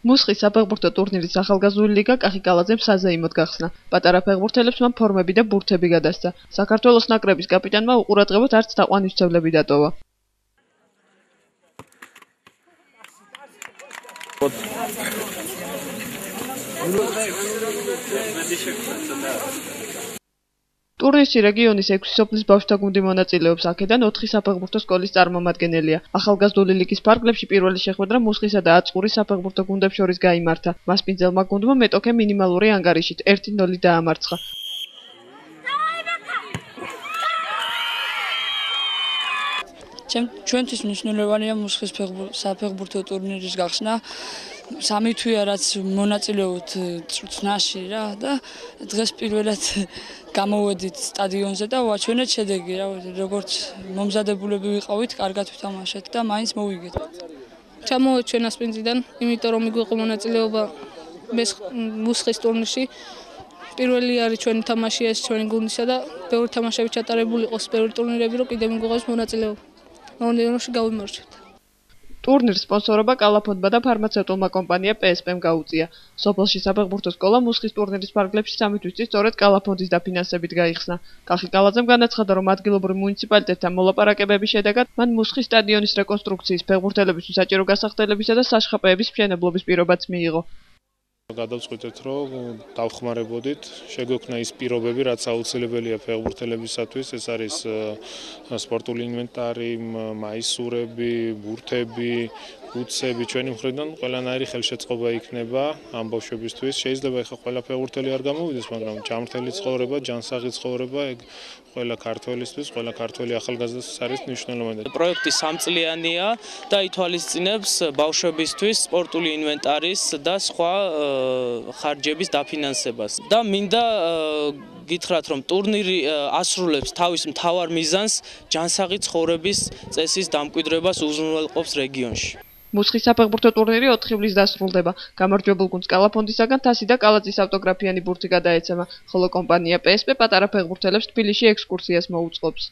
მუსხის საფეხბურთო ტურნირის ახალგაზრდული ლიგა კახიკალაძემ საზეიმოდ გახსნა. პატარა ფეხბურთელებს მან ფორმები და ბურთები გადასცა. საქართველოს ნაკრების კაპიტანმა უყურადღებოდ არც თაყვანისმცემლები დატოვა. ტურნირში რეგიონის 6 სოფლის ბავშვთა გუნდი მონაწილეობს, აქედან 4 საფეხბურთო სკოლის წარმომადგენელია. ახალგაზრდული ლიგის ფარგლებში პირველი შეხვედრა მუსხისა და აწყურის საფეხბურთო გუნდებს შორის გაიმართა. მასპინძელმა გუნდმა მეტოქე მინიმალური ანგარიშით 1-0 დაამარცხა. ჩვენთვის მნიშვნელოვანია მუსხის საფეხბურთო ტურნირის გახსნა. 3 თვეა რაც მონაწილეობთ წვრთნაში რა და დღეს პირველად გამოვედით სტადიონზე და ვაჩვენეთ შედეგი რა, როგორც მომზადებულები ვიყავით, კარგად ვთამაშეთ და მაინც მოვიგეთ. ჩამოვედი ჩვენ ასპინძიდან, იმიტომ რომ მიგვიყო მონაწილეობა მუსხის ტურნირში. პირველი არის ჩვენი თამაში ეს ჩვენი გუნდისა და ბევრი თამაშები ჩატარებული იყოს, ბევრი ტურნირები რომ კიდევ მიგვიღოს მონაწილეობა. მომდევნოში გავიმარჯვეთ. ტურნირს სპონსორობა კალაფონდმა და ფარმაცევტულმა კომპანია PSP-მ გაუწია. სოფელში საფეხბურთო სკოლა მუსხის ტურნირის ფარგლებში 3 თვის წინ სწორედ კალაფონდის დაფინანსებით გაიხსნა. კახიკალაძემ განაცხადა, რომ ადგილობრივ მუნიციპალიტეტთან მოლაპარაკებების შედეგად მან მუსხის სტადიონის რეკონსტრუქციის, ფეხბურთელებისთვის საჭირო გასახდელებისა და საშხაპეების მშენებლობის პირობაც მიიღო. გადავწყვიტეთ, რომ დავხმარებოდით, შეგვექნა ის პირობები, რაც აუცილებელია ფეხბურთელებისათვის, ეს არის სპორტული ინვენტარი, მაისურები, ბურთები, ბუცები, ჩვენი მხრიდან ყველანაირი ხელშეწყობა იქნება ამ ბავშვებისთვის. შეიძლება ეხლა ყველა ფეხბურთელი არ გამოვიდეს, მაგრამ ჯანმრთელი ცხოვრება, ჯანსაღი ცხოვრება, ეგ ყველა ქართველისთვის, ყველა ქართველი ახალგაზრდისთვის არის მნიშვნელოვანი. პროექტი 3 წლიანია და ითვალისწინებს ბავშვებისთვის სპორტული ინვენტარის და სხვა ხარჯების დაფინანსებას. და მინდა გითხრათ, რომ ტურნირი ასრულებს თავის მთავარ მიზანს, ჯანსაღი ცხოვრების წესის დამკვიდრებას უზრუნველყოფს რეგიონში. მუსხის საფეხბურთო ტურნირი 4 ივლისს დასრულდება. გამარჯვებულ გუნდს კალაფონდისაგან თასი და კალათის ავტოგრაფიანი ბურთი გადაეცემა, ხოლო კომპანია PSP პატარა ფეხბურთელებს თბილისში ექსკურსიას მოუწყობს.